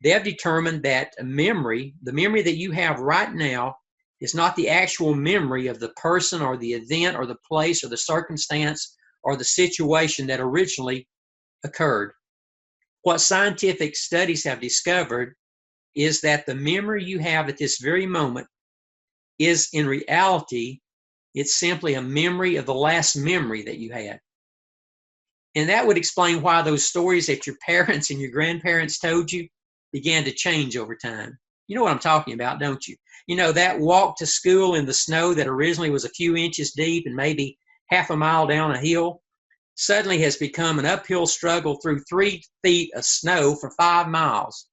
they have determined that a memory, the memory that you have right now, is not the actual memory of the person or the event or the place or the circumstance or the situation that originally occurred. What scientific studies have discovered is that the memory you have at this very moment is in reality, it's simply a memory of the last memory that you had. And that would explain why those stories that your parents and your grandparents told you began to change over time. You know what I'm talking about, don't you? You know, that walk to school in the snow that originally was a few inches deep and maybe half a mile down a hill suddenly has become an uphill struggle through 3 feet of snow for 5 miles.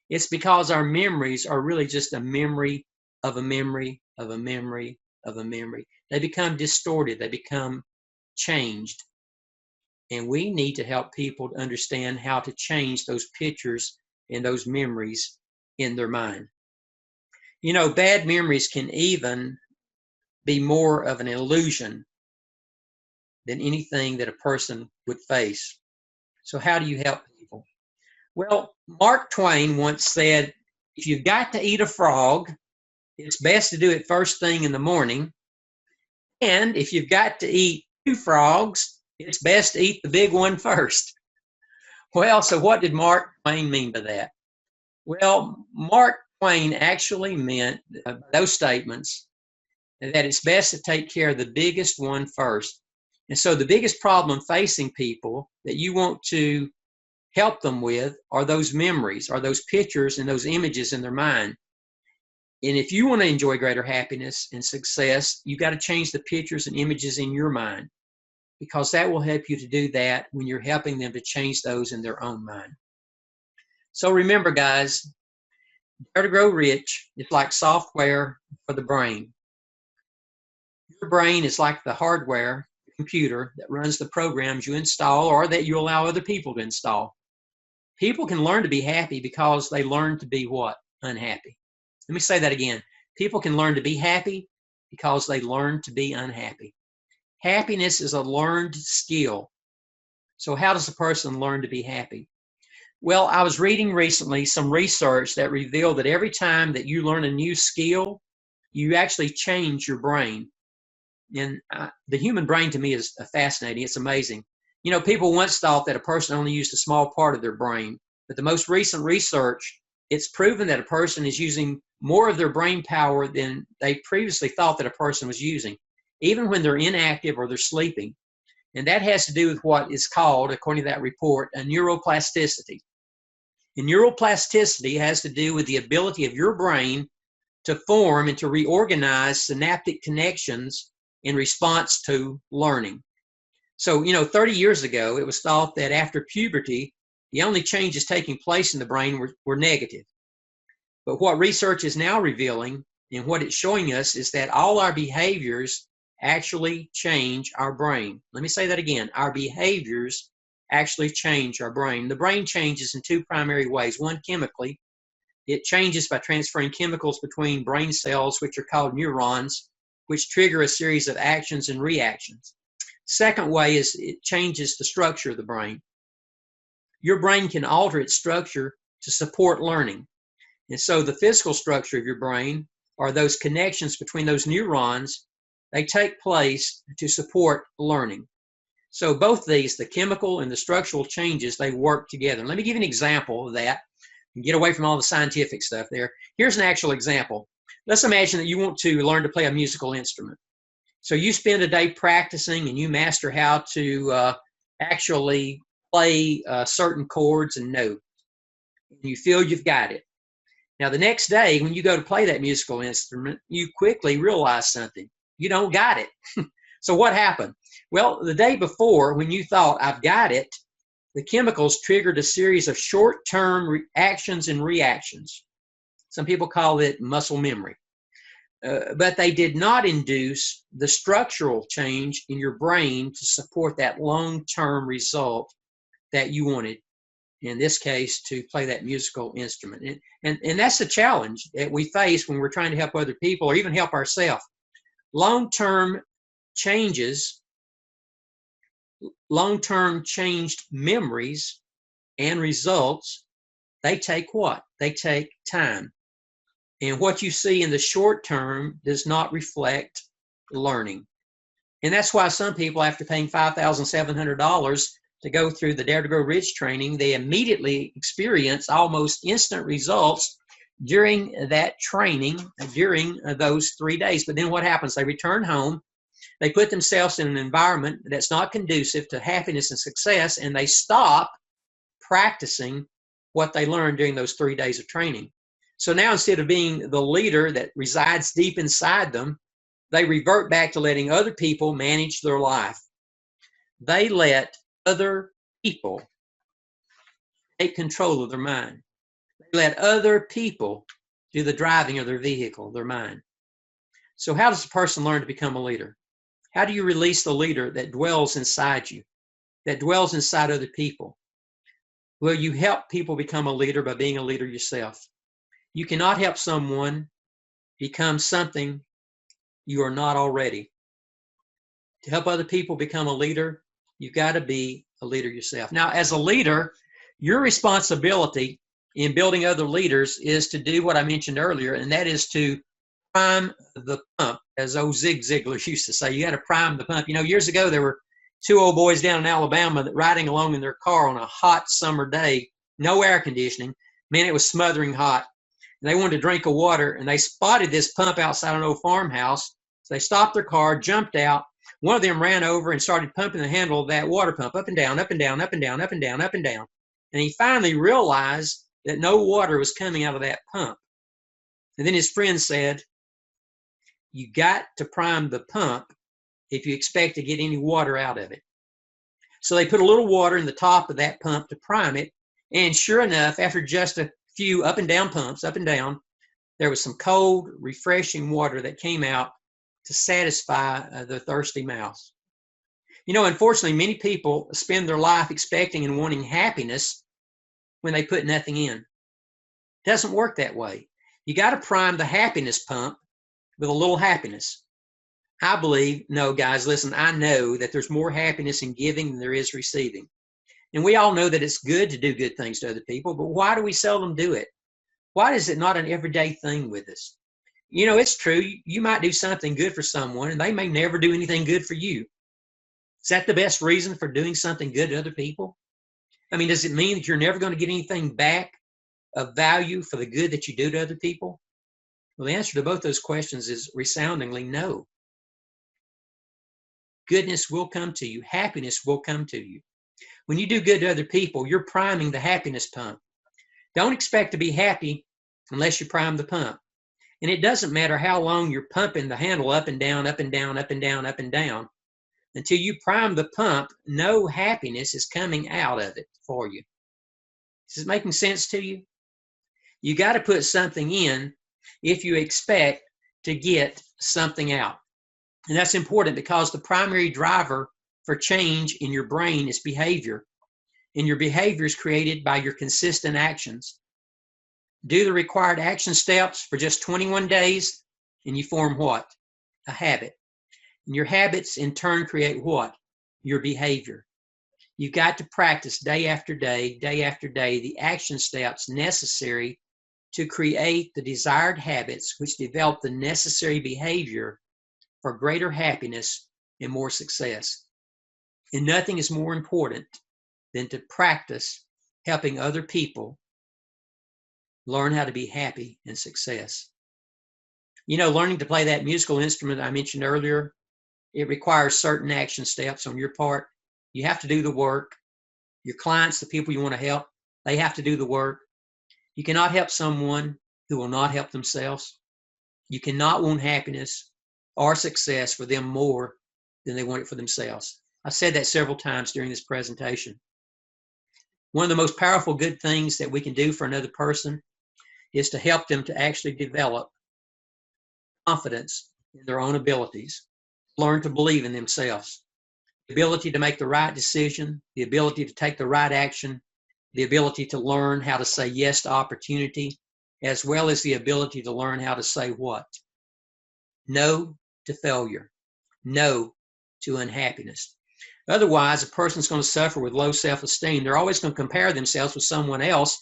It's because our memories are really just a memory of a memory of a memory of a memory. They become distorted. They become changed. And we need to help people to understand how to change those pictures and those memories in their mind. You know, bad memories can even be more of an illusion than anything that a person would face. So how do you help people? Well, Mark Twain once said, if you've got to eat a frog, it's best to do it first thing in the morning. And if you've got to eat 2 frogs, it's best to eat the big one first. Well, so what did Mark Twain mean by that? Well, Mark Twain actually meant those statements that it's best to take care of the biggest one first. And so the biggest problem facing people that you want to help them with are those memories, are those pictures and those images in their mind. And if you want to enjoy greater happiness and success, you got to change the pictures and images in your mind, because that will help you to do that when you're helping them to change those in their own mind. So remember, guys, Dare to Grow Rich is like software for the brain. Your brain is like the hardware, the computer that runs the programs you install or that you allow other people to install. People can learn to be happy because they learn to be what? Unhappy. Let me say that again. People can learn to be happy because they learn to be unhappy. Happiness is a learned skill. So how does a person learn to be happy? Well, I was reading recently some research that revealed that every time that you learn a new skill, you actually change your brain. And the human brain to me is fascinating. It's amazing. You know, people once thought that a person only used a small part of their brain, but the most recent research, it's proven that a person is using more of their brain power than they previously thought that a person was using, even when they're inactive or they're sleeping. And that has to do with what is called, according to that report, a neuroplasticity. And neuroplasticity has to do with the ability of your brain to form and to reorganize synaptic connections in response to learning. So, 30 years ago, it was thought that after puberty, the only changes taking place in the brain were negative. But what research is now revealing and what it's showing us is that all our behaviors actually change our brain. Let me say that again. Our behaviors actually change our brain. The brain changes in 2 primary ways. One, chemically. It changes by transferring chemicals between brain cells, which are called neurons, which trigger a series of actions and reactions. Second way is it changes the structure of the brain. Your brain can alter its structure to support learning. And so the physical structure of your brain, or those connections between those neurons, they take place to support learning. So both these, the chemical and the structural changes, they work together. Let me give you an example of that and get away from all the scientific stuff there. Here's an actual example. Let's imagine that you want to learn to play a musical instrument. So you spend a day practicing and you master how to actually play certain chords and notes. And you feel you've got it. Now, the next day, when you go to play that musical instrument, you quickly realize something. You don't got it. So what happened? Well, the day before, when you thought, I've got it, the chemicals triggered a series of short-term actions and reactions. Some people call it muscle memory. But they did not induce the structural change in your brain to support that long-term result that you wanted, in this case, to play that musical instrument. And that's the challenge that we face when we're trying to help other people or even help ourselves. Long-term changes, long-term changed memories and results, they take what? They take time. And what you see in the short term does not reflect learning. And that's why some people, after paying $5,700 to go through the Dare to Grow Rich training, they immediately experience almost instant results during that training, during those 3 days. But then what happens? They return home, they put themselves in an environment that's not conducive to happiness and success, and they stop practicing what they learned during those 3 days of training. So now, instead of being the leader that resides deep inside them, they revert back to letting other people manage their life. They let other people take control of their mind. They let other people do the driving of their vehicle, their mind. So how does a person learn to become a leader? How do you release the leader that dwells inside you, that dwells inside other people? Well, you help people become a leader by being a leader yourself. You cannot help someone become something you are not already. To help other people become a leader, you've got to be a leader yourself. Now, as a leader, your responsibility in building other leaders is to do what I mentioned earlier, and that is to prime the pump, as old Zig Ziglar used to say. You got to prime the pump. You know, years ago, there were two old boys down in Alabama that riding along in their car on a hot summer day, no air conditioning. Man, it was smothering hot. And they wanted to drink of water, and they spotted this pump outside an old farmhouse. So they stopped their car, jumped out. One of them ran over and started pumping the handle of that water pump up and down, up and down, up and down, up and down, up and down. And he finally realized that no water was coming out of that pump. And then his friend said, you got to prime the pump if you expect to get any water out of it. So they put a little water in the top of that pump to prime it. And sure enough, after just a few up and down pumps, up and down, there was some cold, refreshing water that came out to satisfy their thirsty mouths. You know, unfortunately, many people spend their life expecting and wanting happiness when they put nothing in. It doesn't work that way. You got to prime the happiness pump with a little happiness. I believe, no, guys, listen, I know that there's more happiness in giving than there is receiving. And we all know that it's good to do good things to other people, but why do we seldom do it? Why is it not an everyday thing with us? You know, it's true. You might do something good for someone, and they may never do anything good for you. Is that the best reason for doing something good to other people? I mean, does it mean that you're never going to get anything back of value for the good that you do to other people? Well, the answer to both those questions is resoundingly no. Goodness will come to you. Happiness will come to you. When you do good to other people, you're priming the happiness pump. Don't expect to be happy unless you prime the pump. And it doesn't matter how long you're pumping the handle up and down, up and down, up and down, up and down. Until you prime the pump, no happiness is coming out of it for you. Is this making sense to you? You got to put something in if you expect to get something out. And that's important because the primary driver for change in your brain is behavior. And your behavior is created by your consistent actions. Do the required action steps for just 21 days, and you form what? A habit. And your habits in turn create what? Your behavior. You've got to practice day after day, the action steps necessary to create the desired habits which develop the necessary behavior for greater happiness and more success. And nothing is more important than to practice helping other people learn how to be happy and success. You know, learning to play that musical instrument I mentioned earlier, it requires certain action steps on your part. You have to do the work. Your clients, the people you want to help, they have to do the work. You cannot help someone who will not help themselves. You cannot want happiness or success for them more than they want it for themselves. I've said that several times during this presentation. One of the most powerful good things that we can do for another person is to help them to actually develop confidence in their own abilities, learn to believe in themselves. the ability to make the right decision, the ability to take the right action, the ability to learn how to say yes to opportunity, as well as the ability to learn how to say what? No to failure. No to unhappiness. Otherwise, a person's going to suffer with low self-esteem. They're always going to compare themselves with someone else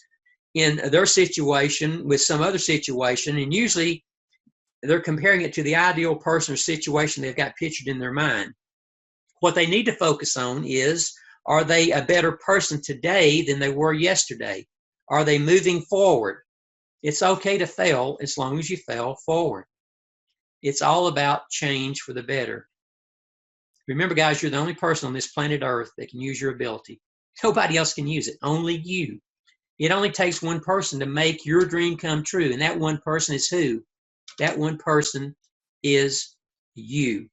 in their situation with some other situation, and usually they're comparing it to the ideal person or situation they've got pictured in their mind. What they need to focus on is, are they a better person today than they were yesterday? Are they moving forward? It's okay to fail as long as you fail forward. It's all about change for the better. Remember, guys, you're the only person on this planet Earth that can use your ability. Nobody else can use it, only you. It only takes one person to make your dream come true, and that one person is who? That one person is you.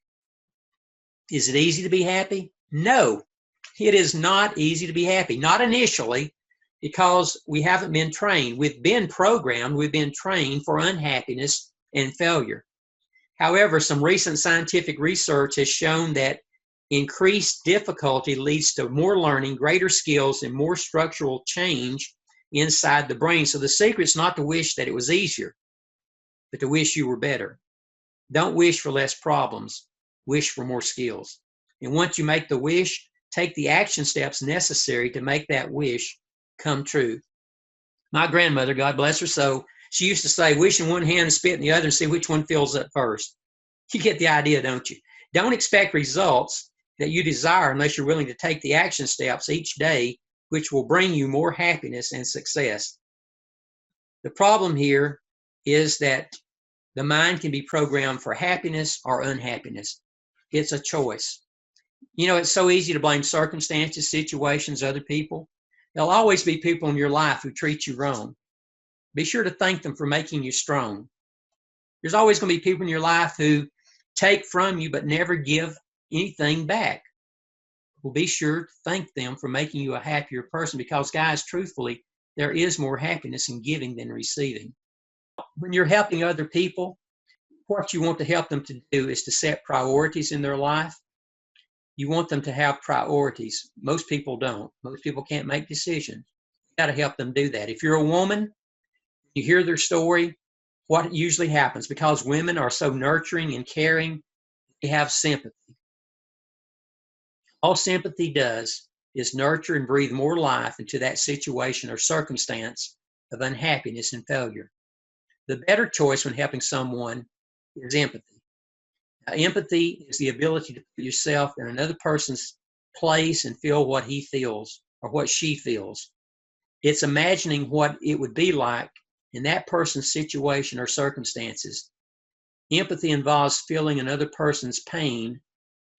Is it easy to be happy? No, it is not easy to be happy. Not initially, because we haven't been trained. We've been programmed, we've been trained for unhappiness and failure. However, some recent scientific research has shown that increased difficulty leads to more learning, greater skills, and more structural change inside the brain. So the secret's not to wish that it was easier, but to wish you were better. Don't wish for less problems. Wish for more skills. And once you make the wish, take the action steps necessary to make that wish come true. My grandmother, God bless her soul, she used to say, wish in one hand and spit in the other and see which one fills up first. You get the idea, don't you? Don't expect results that you desire unless you're willing to take the action steps each day, which will bring you more happiness and success. The problem here is that the mind can be programmed for happiness or unhappiness. It's a choice. You know, it's so easy to blame circumstances, situations, other people. There'll always be people in your life who treat you wrong. Be sure to thank them for making you strong. There's always going to be people in your life who take from you but never give anything back. Well, be sure to thank them for making you a happier person, because, guys, truthfully, there is more happiness in giving than receiving. When you're helping other people, what you want to help them to do is to set priorities in their life. You want them to have priorities. Most people don't. Most people can't make decisions. You got to help them do that. If you're a woman, you hear their story, what usually happens, because women are so nurturing and caring, they have sympathy. All sympathy does is nurture and breathe more life into that situation or circumstance of unhappiness and failure. The better choice when helping someone is empathy. Now, empathy is the ability to put yourself in another person's place and feel what he feels or what she feels. It's imagining what it would be like in that person's situation or circumstances. Empathy involves feeling another person's pain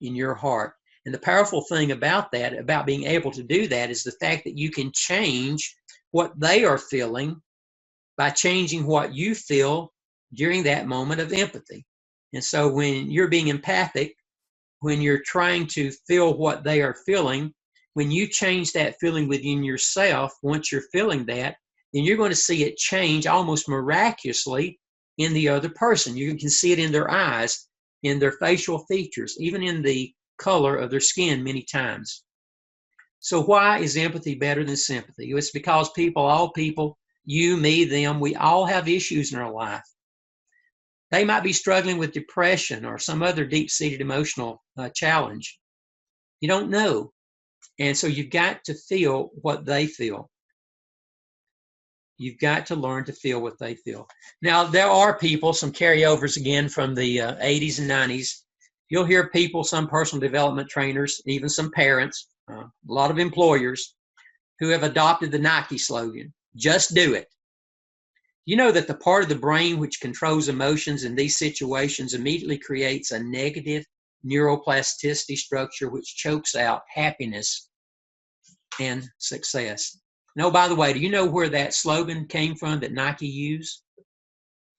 in your heart. And the powerful thing about that, about being able to do that, is the fact that you can change what they are feeling by changing what you feel during that moment of empathy. And so when you're being empathic, when you're trying to feel what they are feeling, when you change that feeling within yourself, once you're feeling that, then you're going to see it change almost miraculously in the other person. You can see it in their eyes, in their facial features, even in the color of their skin many times. So why is empathy better than sympathy? It's because people, all people, you, me, them, we all have issues in our life. They might be struggling with depression or some other deep-seated emotional challenge. You don't know. And so you've got to feel what they feel. You've got to learn to feel what they feel. Now, there are people, some carryovers again from the 80s and 90s. You'll hear people, some personal development trainers, even some parents, a lot of employers, who have adopted the Nike slogan, just do it. You know that the part of the brain which controls emotions in these situations immediately creates a negative neuroplasticity structure which chokes out happiness and success. No, by the way, do you know where that slogan came from that Nike used?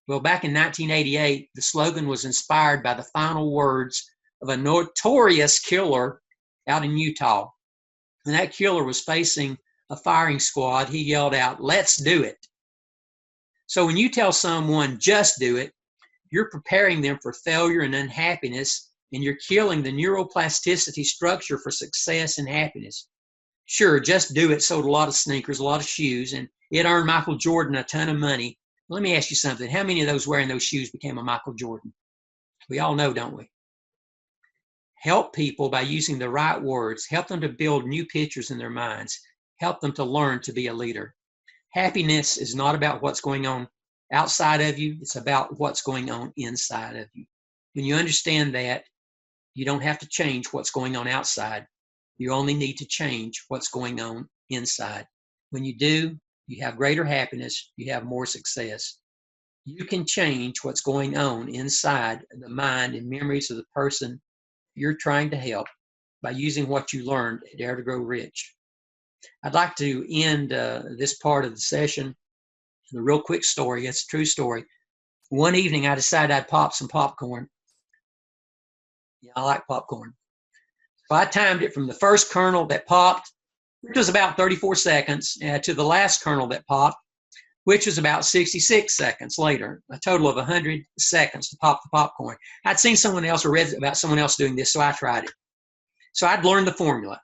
Well, back in 1988, the slogan was inspired by the final words of a notorious killer out in Utah. When that killer was facing a firing squad, he yelled out, "Let's do it." So when you tell someone, just do it, you're preparing them for failure and unhappiness and you're killing the neuroplasticity structure for success and happiness. Sure, just do it sold a lot of sneakers, a lot of shoes, and it earned Michael Jordan a ton of money. Let me ask you something. How many of those wearing those shoes became a Michael Jordan? We all know, don't we? Help people by using the right words. Help them to build new pictures in their minds. Help them to learn to be a leader. Happiness is not about what's going on outside of you. It's about what's going on inside of you. When you understand that, you don't have to change what's going on outside. You only need to change what's going on inside. When you do, you have greater happiness. You have more success. You can change what's going on inside the mind and memories of the person you're trying to help by using what you learned at Dare to Grow Rich. I'd like to end this part of the session with a real quick story. It's a true story. One evening, I decided I'd pop some popcorn. Yeah, I like popcorn. So I timed it from the first kernel that popped, which was about 34 seconds, to the last kernel that popped, which was about 66 seconds later, a total of 100 seconds to pop the popcorn. I'd seen someone else or read about someone else doing this, so I tried it. So I'd learned the formula.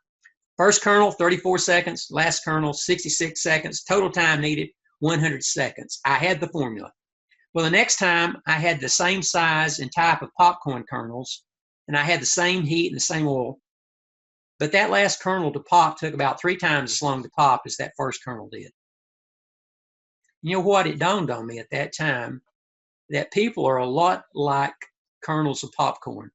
First kernel, 34 seconds. Last kernel, 66 seconds. Total time needed, 100 seconds. I had the formula. Well, the next time, I had the same size and type of popcorn kernels, and I had the same heat and the same oil. But that last kernel to pop took about 3 times as long to pop as that first kernel did. You know what? It dawned on me at that time that people are a lot like kernels of popcorn.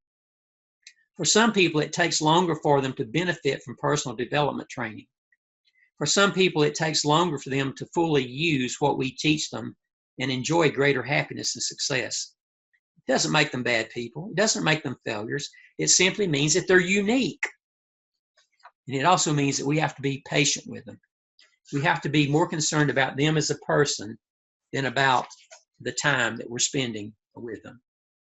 For some people, it takes longer for them to benefit from personal development training. For some people, it takes longer for them to fully use what we teach them and enjoy greater happiness and success. It doesn't make them bad people. It doesn't make them failures. It simply means that they're unique. And it also means that we have to be patient with them. We have to be more concerned about them as a person than about the time that we're spending with them.